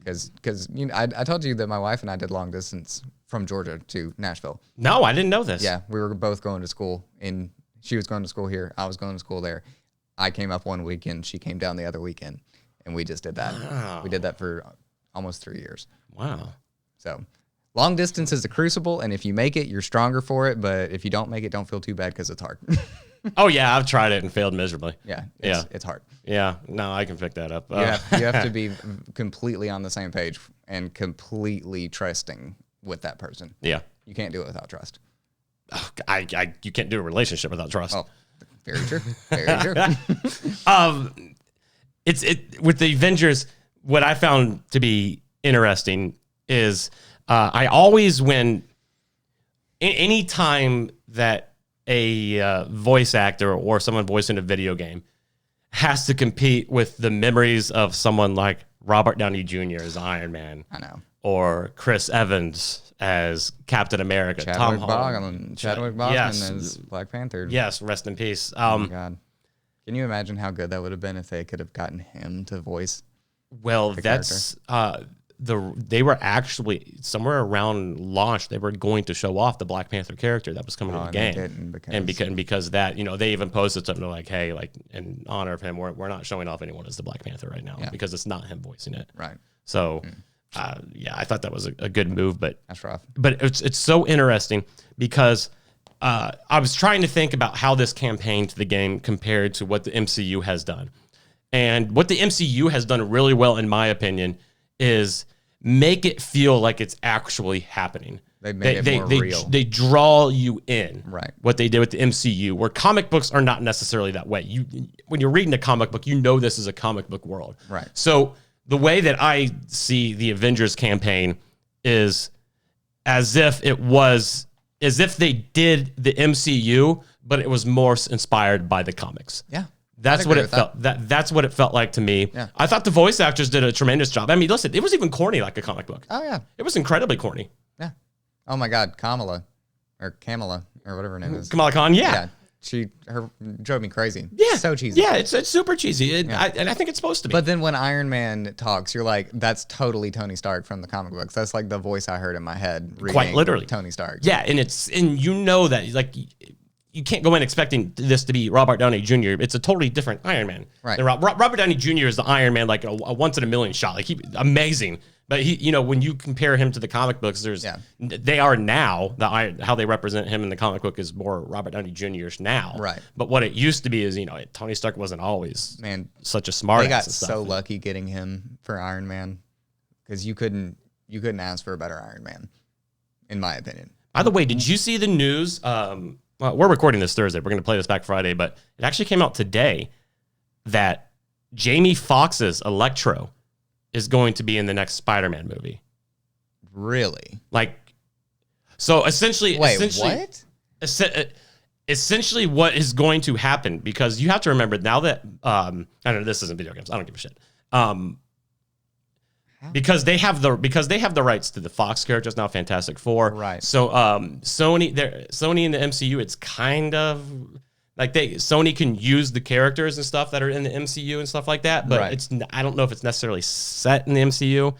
Because I told you that my wife and I did long distance from Georgia to Nashville. No, I didn't know this. Yeah. We were both going to school. She was going to school here. I was going to school there. I came up one weekend. She came down the other weekend. And we just did that. Wow. We did that for almost 3 years. Wow. So long distance is a crucible, and if you make it, you're stronger for it. But if you don't make it, don't feel too bad because it's hard. Oh, yeah. I've tried it and failed miserably. Yeah. It's hard. Yeah. No, I can pick that up. You have to be completely on the same page and completely trusting with that person. Yeah. You can't do it without trust. You can't do a relationship without trust. Oh, very true. Very true. With the Avengers, what I found to be interesting is I always, any time that a voice actor or someone voicing a video game has to compete with the memories of someone like Robert Downey Jr. as Iron Man. I know. Or Chris Evans as Captain America. Chadwick Boseman as Black Panther. Yes, rest in peace. Oh my God. Can you imagine how good that would have been if they could have gotten him to voice? Well, that's they were actually somewhere around launch. They were going to show off the Black Panther character that was coming in the game, because that they even posted something like, "Hey, like in honor of him, we're not showing off anyone as the Black Panther right now because it's not him voicing it." Right. So. I thought that was a good move, but that's rough. But it's so interesting because I was trying to think about how this campaign to the game compared to what the MCU has done. And what the MCU has done really well, in my opinion, is make it feel like it's actually happening. They made it more real. They draw you in. Right. What they did with the MCU, where comic books are not necessarily that way. When you're reading a comic book, this is a comic book world. Right. So the way that I see the Avengers campaign is as if they did the MCU, but it was more inspired by the comics. Yeah. That's what it felt. That's what it felt like to me. Yeah. I thought the voice actors did a tremendous job. I mean, listen, it was even corny like a comic book. Oh yeah. It was incredibly corny. Yeah. Oh my God, Kamala or whatever her name is. Kamala Khan, yeah. Her drove me crazy. Yeah. So cheesy. Yeah, it's super cheesy. And I think it's supposed to be. But then when Iron Man talks, you're like, that's totally Tony Stark from the comic books. That's like the voice I heard in my head. Quite literally. Tony Stark. Yeah, and that, like, you can't go in expecting this to be Robert Downey Jr. It's a totally different Iron Man. Right. Robert Downey Jr. is the Iron Man, like a once in a million shot. Like, amazing. But when you compare him to the comic books, they are now how they represent him in the comic book is more Robert Downey Jr.'s now. Right. But what it used to be is, Tony Stark wasn't always such a smart. They got so lucky getting him for Iron Man because you couldn't ask for a better Iron Man, in my opinion. By the way, did you see the news? We're recording this Thursday. We're going to play this back Friday, but it actually came out today that Jamie Foxx's Electro is going to be in the next Spider-Man movie. Really? So essentially, what? Essentially, what is going to happen? Because you have to remember now that I don't know, this isn't video games. I don't give a shit. Because they have the rights to the Fox characters now, Fantastic Four. Right. So Sony in the MCU, it's kind of Like Sony can use the characters and stuff that are in the MCU and stuff like that, but I don't know if it's necessarily set in the MCU.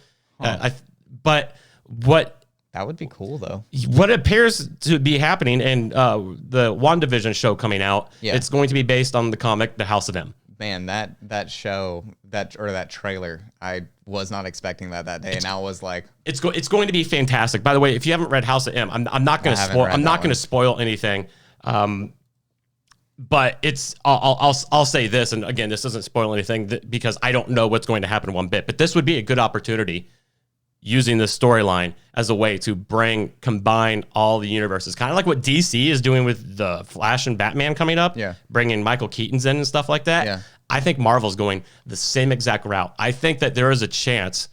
But what that would be cool though. What appears to be happening in the WandaVision show coming out, it's going to be based on the comic The House of M. Man, that show, that trailer, I was not expecting that day, and I was like, it's going to be fantastic. By the way, if you haven't read House of M, I'm not going to spoil. I'm not going to spoil anything. But I'll say this, and again, this doesn't spoil anything because I don't know what's going to happen one bit. But this would be a good opportunity using this storyline as a way to combine all the universes, kind of like what DC is doing with the Flash and Batman coming up. Yeah, bringing Michael Keaton's in and stuff like that. Yeah, I think Marvel's going the same exact route. I think that there is a chance,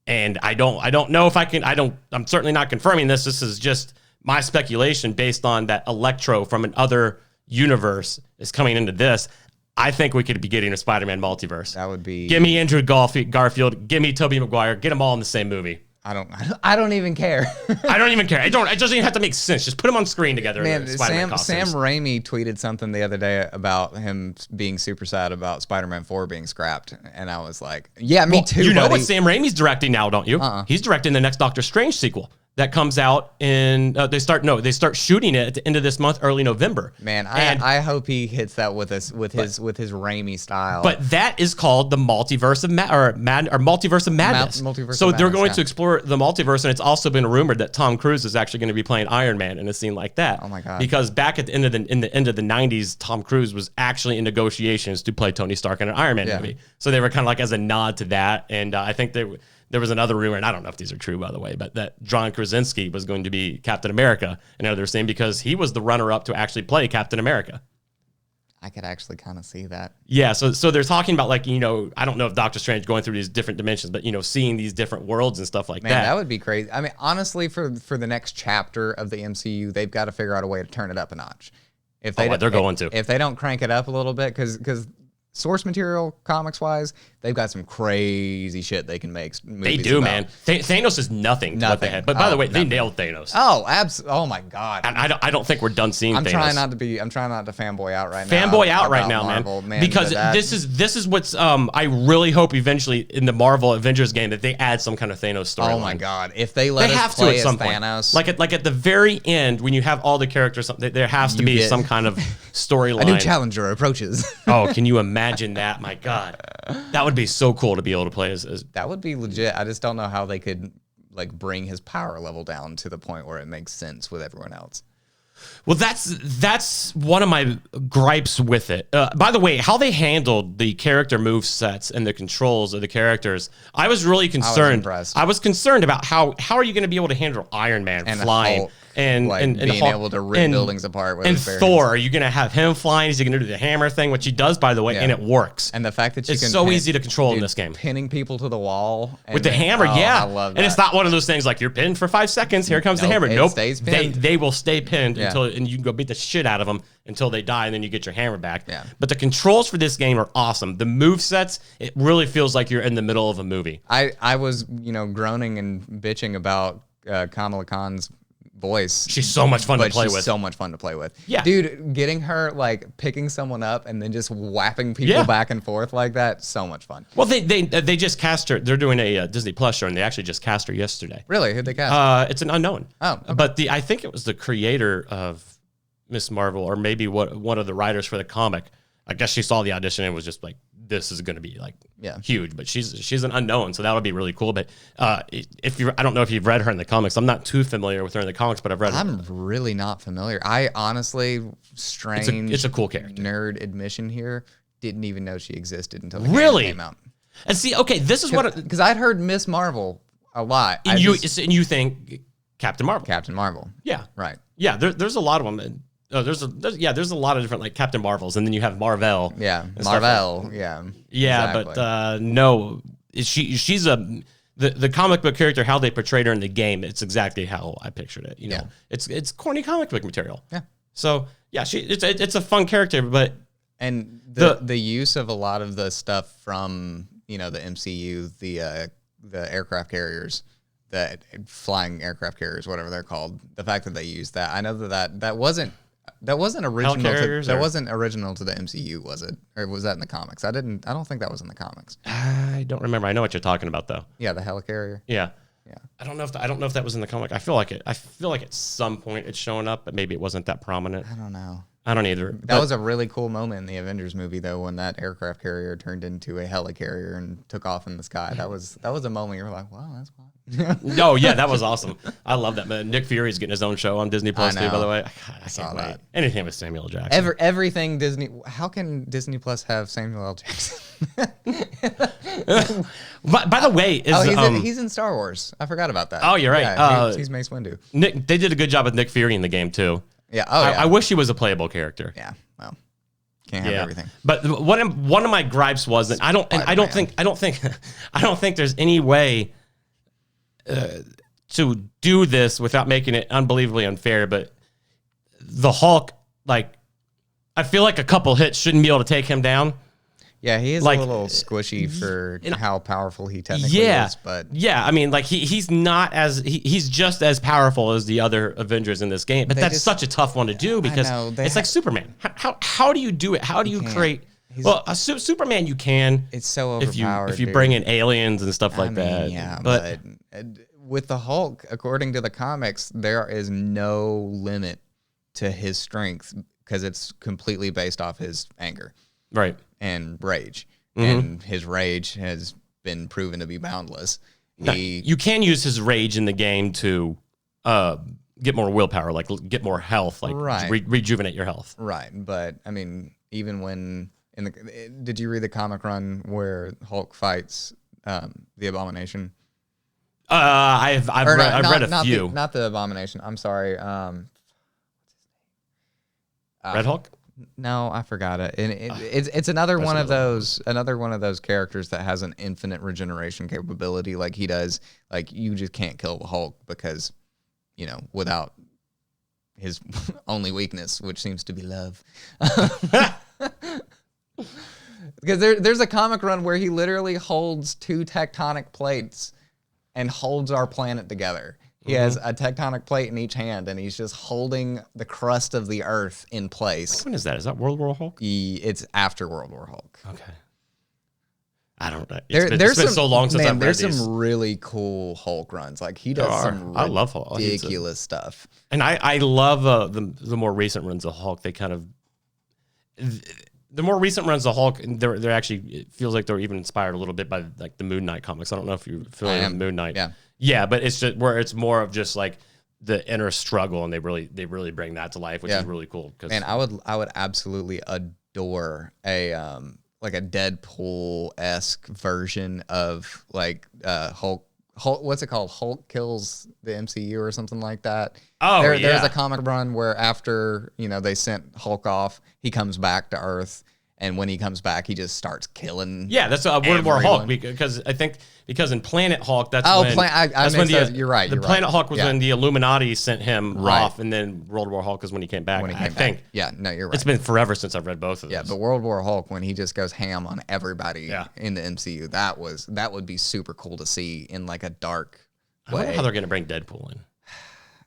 and I don't know if I can. I'm certainly not confirming this. This is just my speculation based on that Electro from another universe is coming into this. I think we could be getting a Spider-Man multiverse. That would be. Give me Andrew Garfield. Give me Tobey Maguire. Get them all in the same movie. I don't even care. I don't even care. It doesn't even have to make sense. Just put them on screen together. Man, Sam Raimi tweeted something the other day about him being super sad about Spider-Man 4 being scrapped, and I was like, "Yeah, me too." You know what Sam Raimi's directing now, don't you? He's directing the next Doctor Strange sequel that comes out in. They start shooting it at the end of this month, early November. Man, I hope he hits that with his Raimi style. But that is called the Multiverse of Multiverse of Madness. So they're going to explore the multiverse, and it's also been rumored that Tom Cruise is actually going to be playing Iron Man in a scene like that. Oh my god! Because back at the end of the '90s, Tom Cruise was actually in negotiations to play Tony Stark in an Iron Man movie. So they were kind of like as a nod to that, and I think there was another rumor, and I don't know if these are true, by the way, but that John Krasinski was going to be Captain America. And now they're saying because he was the runner-up to actually play Captain America. I could actually kind of see that. Yeah, so they're talking about, like, I don't know if Doctor Strange going through these different dimensions, but, seeing these different worlds and stuff like that. Man, that would be crazy. I mean, honestly, for the next chapter of the MCU, they've got to figure out a way to turn it up a notch. If they're going to. If they don't crank it up a little bit, because source material, comics-wise, they've got some crazy shit they can make movies They do, about. man. Thanos is nothing to what they had. But by the way, they nailed Thanos. Oh, oh my god. And I don't think we're done seeing Thanos. I'm trying not to fanboy out right now. Fanboy out right now, Marvel, man. Because this is what's I really hope eventually in the Marvel Avengers game that they add some kind of Thanos storyline. Oh my god. If they let us play as Thanos. Like at the very end, when you have all the characters, there has to be some kind of storyline. A new challenger approaches. Oh, can you imagine that? My god. That would be so cool to be able to play as. That would be legit. I just don't know how they could bring his power level down to the point where it makes sense with everyone else. Well, that's one of my gripes with it. By the way, how they handled the character move sets and the controls of the characters, I was really concerned. I was concerned about how are you going to be able to handle Iron Man and flying Hulk, and being able to rip buildings apart with his bare Thor. hands. Are you going to have him flying? Is he going to do the hammer thing, which he does, by the way, and it works. And the fact that it's so easy to control in this game, pinning people to the wall with the hammer. I love that. And it's not one of those things like you're pinned for 5 seconds. Here comes the hammer. Nope, stays pinned. They will stay pinned and you can go beat the shit out of them until they die, and then you get your hammer back. Yeah. But the controls for this game are awesome. The move sets, it really feels like you're in the middle of a movie. I was groaning and bitching about Kamala Khan's voice. She's so much fun to play with. So much fun to play with. Yeah. Dude, getting her picking someone up and then just whapping people back and forth like that, so much fun. Well, they just cast her. They're doing a Disney Plus show, and they actually just cast her yesterday. Really? Who'd they cast? It's an unknown. Oh, okay. But I think it was the creator of Miss Marvel, or maybe one of the writers for the comic. I guess she saw the audition and was just like, this is going to be huge, but she's an unknown, so that'll be really cool. But I don't know if you've read her in the comics. I'm not too familiar with her in the comics, but I've read her. I'm really not familiar. I honestly, strange, it's a cool character. Nerd admission here, didn't even know she existed until the game came out. And see, okay, this is because I'd heard Miss Marvel a lot. And you think Captain Marvel. Yeah. Right. Yeah, there's a lot of them. There's a lot of different Captain Marvels, and then you have Marvel. Yeah, Marvel. Yeah, exactly. But no, she's the comic book character. How they portrayed her in the game, it's exactly how I pictured it. You know, it's corny comic book material. Yeah. So yeah, it's a fun character, but the use of a lot of the stuff from the MCU, the aircraft carriers. That flying aircraft carriers, whatever they're called, the fact that they used that, I know that wasn't That wasn't original. That or? wasn't original to the MCU, was it? Or was that in the comics? I don't think that was in the comics. I don't remember. I know what you're talking about though. Yeah, the helicarrier. Yeah. Yeah. I don't know if that was in the comic. I feel like at some point it's showing up, but maybe it wasn't that prominent. I don't know. I don't either. That was a really cool moment in the Avengers movie, though, when that aircraft carrier turned into a helicarrier and took off in the sky. That was a moment you were like, "Wow, that's fun." No, yeah, that was awesome. I love that. Man, Nick Fury's getting his own show on Disney Plus too. By the way, God, I saw can't wait. that. Anything with Samuel Jackson. Everything Disney. How can Disney Plus have Samuel L. Jackson? By the way, he's in Star Wars. I forgot about that. Oh, you're right. Yeah, he's Mace Windu. They did a good job with Nick Fury in the game too. Yeah. Oh, yeah. I wish he was a playable character. Yeah. Well, can't have everything. But one of my gripes was that I don't think there's any way to do this without making it unbelievably unfair. But the Hulk, like, I feel like a couple hits shouldn't be able to take him down. Yeah, he is a little squishy for how powerful he technically is. But yeah, I mean, like he's not he's just as powerful as the other Avengers in this game. But that's such a tough one to do because it's like Superman. How do you do it? How do you create? Superman you can. It's so overpowered if you bring in aliens and stuff like that. Yeah, but with the Hulk, according to the comics, there is no limit to his strength because it's completely based off his anger. Right. And rage. And his rage has been proven to be boundless. You can use his rage in the game to get more willpower, like get more health, like rejuvenate your health. Right. But, I mean, even when... did you read the comic run where Hulk fights the Abomination? I've read a few. Not the Abomination. I'm sorry. Red Hulk? No, I forgot it. And it's another one of those characters that has an infinite regeneration capability like he does. Like you just can't kill the Hulk because, without his only weakness, which seems to be love. Because there's a comic run where he literally holds two tectonic plates and holds our planet together. He has a tectonic plate in each hand, and he's just holding the crust of the Earth in place. When is that? Is that World War Hulk? It's after World War Hulk. Okay. I don't know. It's been so long since I've read these. There's some really cool Hulk runs. Like, he does some ridiculous stuff. And I love the more recent runs of Hulk. They kind of... The more recent runs of Hulk, they're actually... It feels like they're even inspired a little bit by, like, the Moon Knight comics. I don't know if you're familiar with Moon Knight. Yeah. Yeah, but it's just where it's more of just like the inner struggle, and they really bring that to life, which is really cool. And I would absolutely adore a like a Deadpool-esque version of like Hulk. What's it called? Hulk kills the MCU or something like that. Oh, there's a comic run where after they sent Hulk off, he comes back to Earth. And when he comes back, he just starts killing. Yeah, that's World War Hulk because I think in Planet Hulk, that's you're right. Planet Hulk was when the Illuminati sent him off, and then World War Hulk is when he came back. I think. Yeah, no, you're right. It's been forever since I've read both of those. Yeah, but World War Hulk, when he just goes ham on everybody in the MCU, that would be super cool to see in like a dark way. I wonder how they're going to bring Deadpool in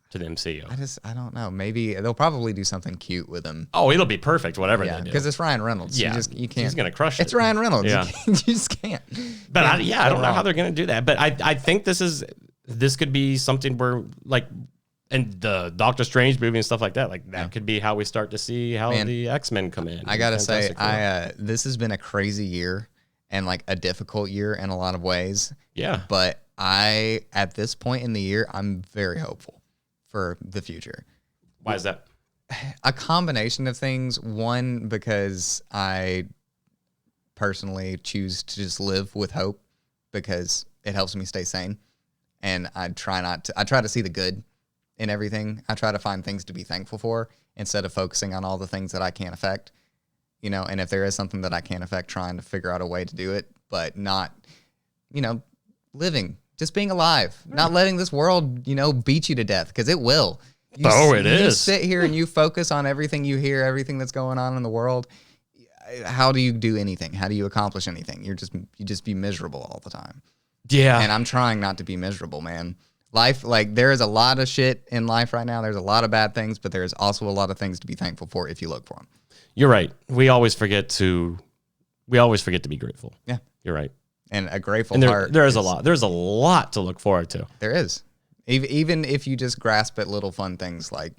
to the MCU. I don't know. Maybe they'll probably do something cute with him. Oh, it'll be perfect, whatever they do. Because it's Ryan Reynolds. Yeah. You can't. He's going to crush it. It's Ryan Reynolds. Yeah. You just can't. But I don't know how they're going to do that. But I think this could be something where, like, and the Doctor Strange movie and stuff like that, like that could be how we start to see how the X-Men come in. I got to say, this has been a crazy year and like a difficult year in a lot of ways. Yeah. But at this point in the year, I'm very hopeful for the future. Why is that? A combination of things. One, because I personally choose to just live with hope because it helps me stay sane. And I try to see the good in everything. I try to find things to be thankful for instead of focusing on all the things that I can't affect. And if there is something that I can't affect, trying to figure out a way to do it, but not, living. Just being alive, not letting this world, beat you to death, because it will. You sit here and you focus on everything you hear, everything that's going on in the world. How do you do anything? How do you accomplish anything? You just be miserable all the time. Yeah. And I'm trying not to be miserable, man. Life, like, there is a lot of shit in life right now. There's a lot of bad things, but there's also a lot of things to be thankful for if you look for them. You're right. We always forget to be grateful. Yeah. You're right. And a grateful heart. There's a lot to look forward to. There is. Even if you just grasp at little fun things like,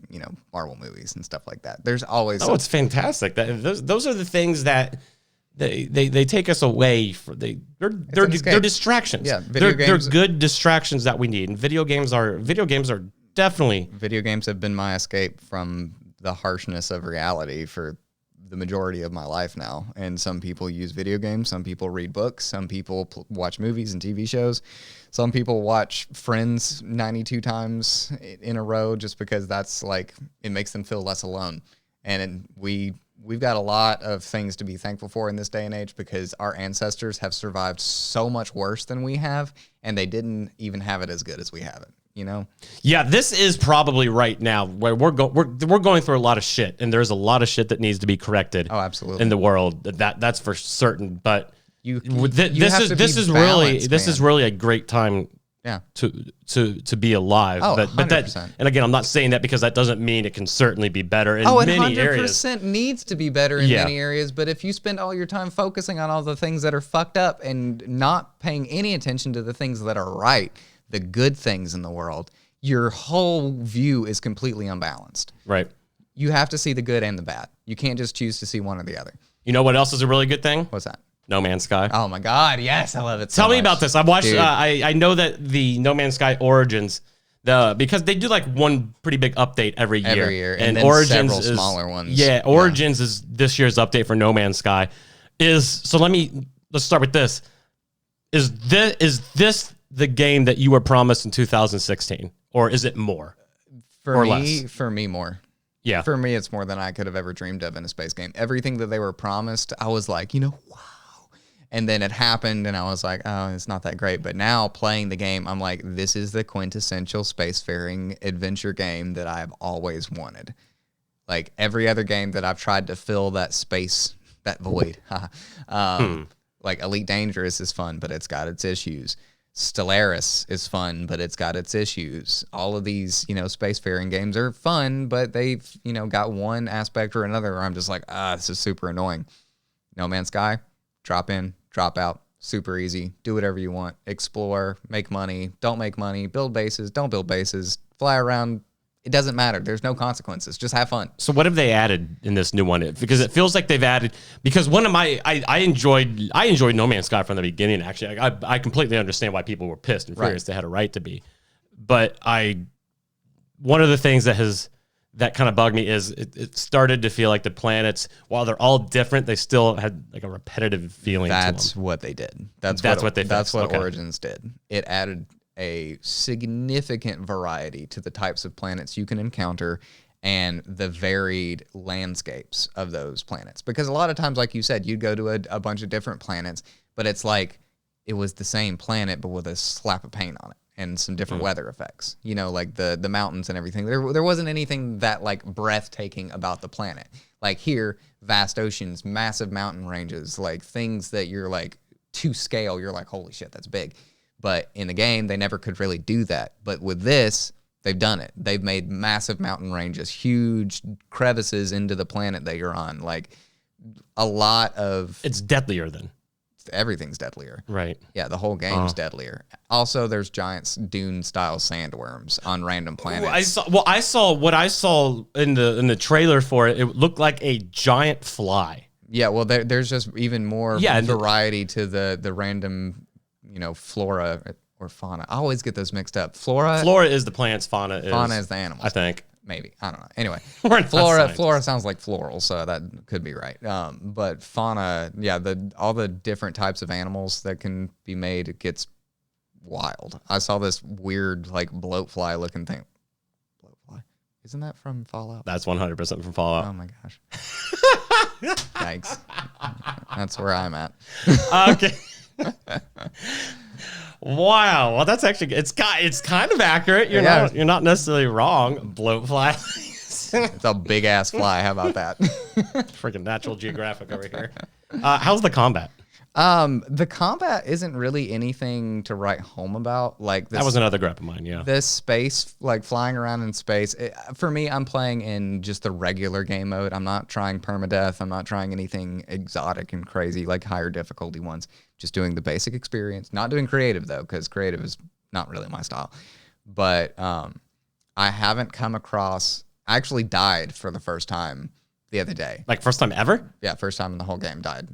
Marvel movies and stuff like that. There's always... Oh, it's fantastic. Those are the things that they take us away. They're distractions. Yeah, they're good distractions that we need. And video games are definitely... Video games have been my escape from the harshness of reality for the majority of my life now. And some people use video games. Some people read books. Some people watch movies and TV shows. Some people watch Friends 92 times in a row just because that's like, it makes them feel less alone. And we've got a lot of things to be thankful for in this day and age because our ancestors have survived so much worse than we have, and they didn't even have it as good as we have it. Yeah, this is probably right now where we're going through a lot of shit, and there's a lot of shit that needs to be corrected. Oh, absolutely. In the world, that's for certain. But this is really a great time. Yeah. To be alive. Oh, but 100%. And again, I'm not saying that because that doesn't mean it can certainly be better in many areas. 100% needs to be better in many areas, but if you spend all your time focusing on all the things that are fucked up and not paying any attention to the things that are right, the good things in the world, your whole view is completely unbalanced. Right. You have to see the good and the bad. You can't just choose to see one or the other. You know what else is a really good thing? What's that? No Man's Sky. Oh my God, yes, I love it so Tell me much. about this. I watched. I know that the No Man's Sky Origins, because they do like one pretty big update every year, and then Origins several is smaller ones. Yeah, Origins is this year's update for No Man's Sky. Let's start with this. Is this the game that you were promised in 2016, or is it more? For me, more. Yeah. For me, it's more than I could have ever dreamed of in a space game. Everything that they were promised, I was like, wow. And then it happened, and I was like, oh, it's not that great. But now, playing the game, I'm like, this is the quintessential spacefaring adventure game that I've always wanted. Like, every other game that I've tried to fill that space, that void. Like, Elite Dangerous is fun, but it's got its issues. Stellaris is fun, but it's got its issues. All of these, spacefaring games are fun, but they've, got one aspect or another where I'm just like, this is super annoying. No Man's Sky, drop in, drop out, super easy. Do whatever you want. Explore, make money, don't make money, build bases, don't build bases, fly around. It doesn't matter. There's no consequences. Just have fun. So what have they added in this new one? Because it feels like they've added, because I enjoyed No Man's Sky from the beginning, actually. I completely understand why people were pissed and furious. They had a right to be. But one of the things that kind of bugged me is it started to feel like the planets, while they're all different, they still had like a repetitive feeling to them. That's what they did. That's what Origins did. It added a significant variety to the types of planets you can encounter and the varied landscapes of those planets. Because a lot of times, like you said, you'd go to a bunch of different planets, but it's like it was the same planet, but with a slap of paint on it and some different weather effects, like the mountains and everything. There wasn't anything that like breathtaking about the planet. Like here, vast oceans, massive mountain ranges, like things that you're like to scale, you're like, holy shit, that's big. But in the game, they never could really do that. But with this, they've done it. They've made massive mountain ranges, huge crevices into the planet that you're on. Like a lot of... It's deadlier then. Everything's deadlier. Right. Yeah, the whole game's deadlier. Also, there's giant dune-style sandworms on random planets. I saw what I saw in the trailer for it. It looked like a giant fly. Yeah, well, there's just even more variety to the random... flora or fauna. I always get those mixed up. Flora is the plants, fauna is the animals. I think. Maybe. I don't know. Anyway, flora sounds like floral, so that could be right. But fauna, all the different types of animals that can be made, it gets wild. I saw this weird like bloatfly looking thing. Bloatfly? Isn't that from Fallout? That's 100% from Fallout. Oh my gosh. Yikes. That's where I'm at. Okay. Wow. Well, that's actually it's kind of accurate. You're not necessarily wrong. Bloatfly. It's a big ass fly. How about that? Freaking National Geographic over here. How's the combat? The combat isn't really anything to write home about. Like that was another gripe of mine. Yeah, this space, like flying around in space. For me, I'm playing in just the regular game mode. I'm not trying permadeath. I'm not trying anything exotic and crazy like higher difficulty ones. Just doing the basic experience. Not doing creative though, because creative is not really my style. But I haven't come across. I actually died for the first time the other day. Like first time ever? Yeah, first time in the whole game died.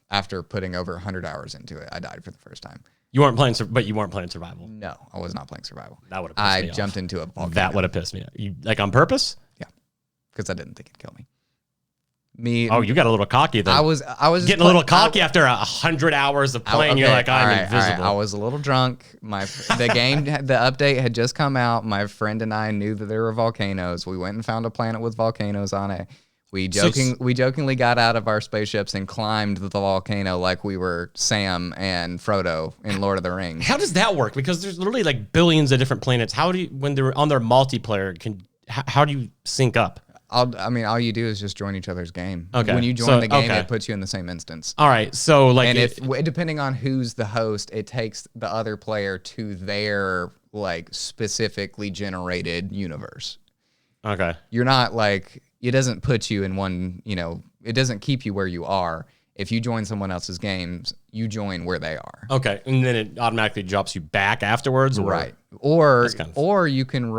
After putting over 100 hours into it, I died for the first time. You weren't playing, but you weren't playing survival. No, I was not playing survival. That would have pissed me off. I jumped into a volcano. That would have pissed me off. You like on purpose? Yeah, because I didn't think it'd kill me. Oh, you got a little cocky then. I was getting a little cocky after 100 hours of playing. Okay, you're like, I'm invisible. I was a little drunk. The update had just come out. My friend and I knew that there were volcanoes. We went and found a planet with volcanoes on it. We jokingly got out of our spaceships and climbed the volcano like we were Sam and Frodo in Lord of the Rings. How does that work? Because there's literally like billions of different planets. How do you, when they're on their multiplayer, how do you sync up? All you do is just join each other's game. Okay. When you join the game, it puts you in the same instance. All right. So like, and if depending on who's the host, it takes the other player to their like specifically generated universe. Okay. You're not like, it doesn't put you in one, it doesn't keep you where you are. If you join someone else's games, you join where they are. Okay. And then it automatically drops you back afterwards? Right. Or you can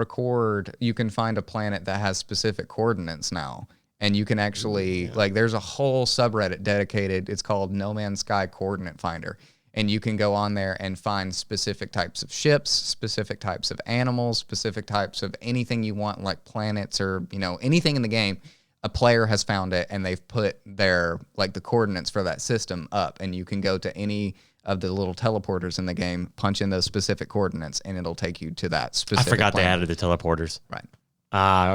you can find a planet that has specific coordinates now. And you can actually, like, there's a whole subreddit dedicated, it's called No Man's Sky Coordinate Finder. And you can go on there and find specific types of ships, specific types of animals, specific types of anything you want, like planets or, anything in the game. A player has found it and they've put their, like, the coordinates for that system up. And you can go to any of the little teleporters in the game, punch in those specific coordinates, and it'll take you to that specific I forgot planet. They added the teleporters. Right.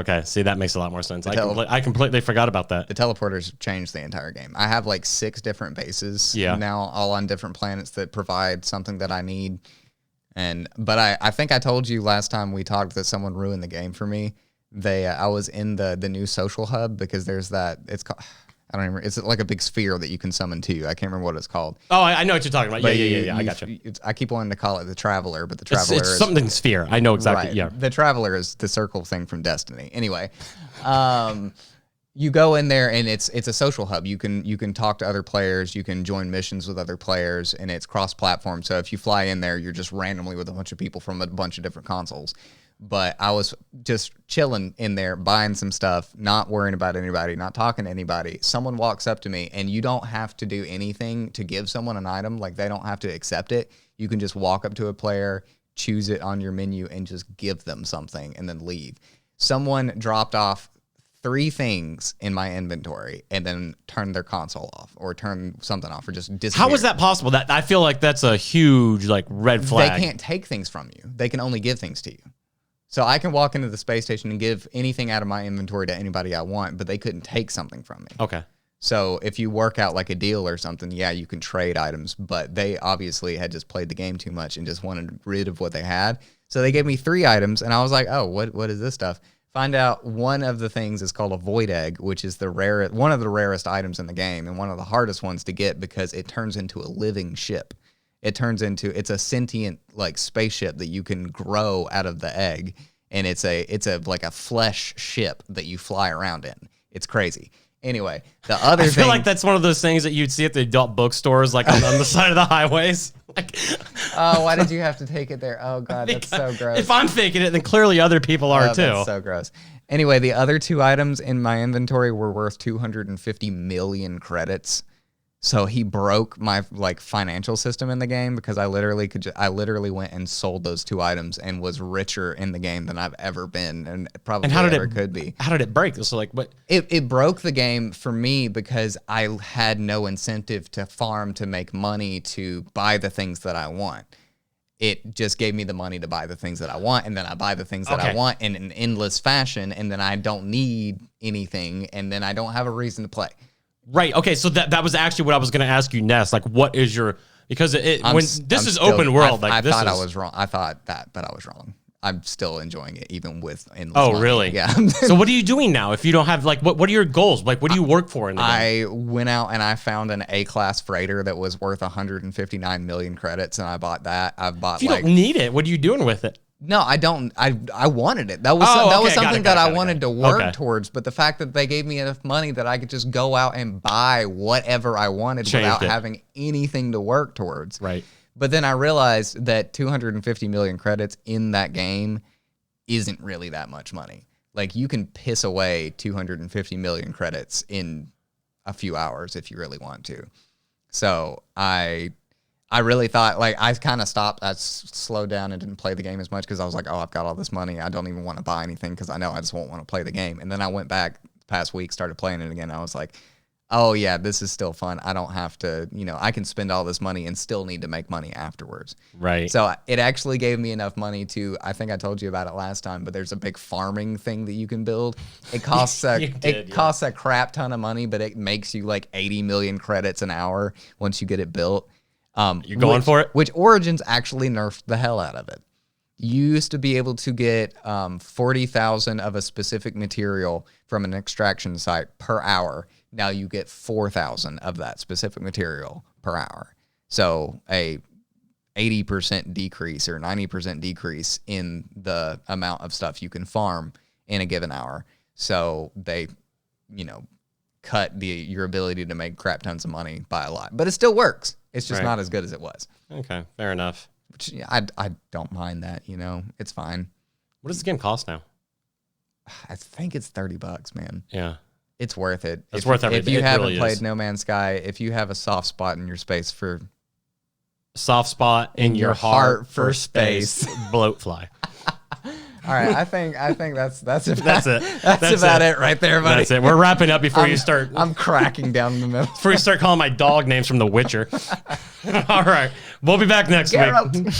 Okay. See, that makes a lot more sense. I completely forgot about that. The teleporters changed the entire game. I have like 6 different bases now, all on different planets that provide something that I need. But I think I told you last time we talked that someone ruined the game for me. I was in the new social hub because there's that. It's called. I don't even. It's like a big sphere that you can summon to. I can't remember what it's called. Oh, I know what you're talking about. Yeah. I got you. I keep wanting to call it the Traveler, but the Traveler is something sphere. I know exactly. Right. Yeah. The Traveler is the circle thing from Destiny. Anyway, you go in there and it's a social hub. You can talk to other players. You can join missions with other players, and it's cross-platform. So if you fly in there, you're just randomly with a bunch of people from a bunch of different consoles. But I was just chilling in there, buying some stuff, not worrying about anybody, not talking to anybody. Someone walks up to me, and you don't have to do anything to give someone an item. Like, they don't have to accept it. You can just walk up to a player, choose it on your menu, and just give them something and then leave. Someone dropped off 3 things in my inventory and then turned their console off or turned something off or just disappeared. How is that possible? That I feel like that's a huge like red flag. They can't take things from you. They can only give things to you. So I can walk into the space station and give anything out of my inventory to anybody I want, but they couldn't take something from me. Okay. So if you work out like a deal or something, yeah, you can trade items, but they obviously had just played the game too much and just wanted rid of what they had. So they gave me 3 items, and I was like, oh, what is this stuff? Find out one of the things is called a void egg, which is one of the rarest items in the game and one of the hardest ones to get because it turns into a living ship. It's a sentient like spaceship that you can grow out of the egg, and it's like a flesh ship that you fly around in. It's crazy. Anyway, the other thing, I feel like that's one of those things that you'd see at the adult bookstores, like on the side of the highways. Like, oh, why did you have to take it there? Oh God, that's so gross. If I'm faking it, then clearly other people are too. That's so gross. Anyway, the other 2 items in my inventory were worth 250 million credits. So he broke my like financial system in the game because I literally went and sold those 2 items and was richer in the game than I've ever been and probably ever could be. How did it break? So like what? It broke the game for me because I had no incentive to farm to make money to buy the things that I want. It just gave me the money to buy the things that I want, and then I buy the things that I want in an endless fashion, and then I don't need anything, and then I don't have a reason to play. Right. Okay. So that was actually what I was going to ask you next. Like, what is your, because this is open world. I thought I was wrong. I thought that, but I was wrong. I'm still enjoying it even with endless money. Really? Yeah. So what are you doing now if you don't have, like, what are your goals? Like, what do you work for in the game? I went out and I found an A-class freighter that was worth 159 million credits, and I bought that. I've bought If you don't need it, what are you doing with it? No, I don't. I wanted it. That was something that I wanted to work towards. But the fact that they gave me enough money that I could just go out and buy whatever I wanted without having anything to work towards. Right. But then I realized that 250 million credits in that game isn't really that much money. Like, you can piss away 250 million credits in a few hours if you really want to. So I really thought, like, I kind of stopped. I slowed down and didn't play the game as much because I was like, oh, I've got all this money. I don't even want to buy anything because I know I just won't want to play the game. And then I went back the past week, started playing it again. I was like, oh, yeah, this is still fun. I don't have to, I can spend all this money and still need to make money afterwards. Right. So it actually gave me enough money to, I think I told you about it last time, but there's a big farming thing that you can build. It costs costs a crap ton of money, but it makes you like 80 million credits an hour once you get it built. You're going for it? Which Origins actually nerfed the hell out of it. You used to be able to get 40,000 of a specific material from an extraction site per hour. Now you get 4,000 of that specific material per hour. So a 80% decrease or 90% decrease in the amount of stuff you can farm in a given hour. So they, cut your ability to make crap tons of money by a lot. But it still works. It's just not as good as it was. Okay, fair enough. Which I don't mind that, it's fine. What does this game cost now? I think it's $30, man. Yeah. It's worth it. It's worth everything. If you haven't played No Man's Sky, if you have a soft spot in your space for... Soft spot in your heart for space. Bloatfly. All right, I think that's about it. That's about it right there, buddy. That's it. We're wrapping up before you start. I'm cracking down the middle. Before you start calling my dog names from The Witcher. All right, we'll be back next week.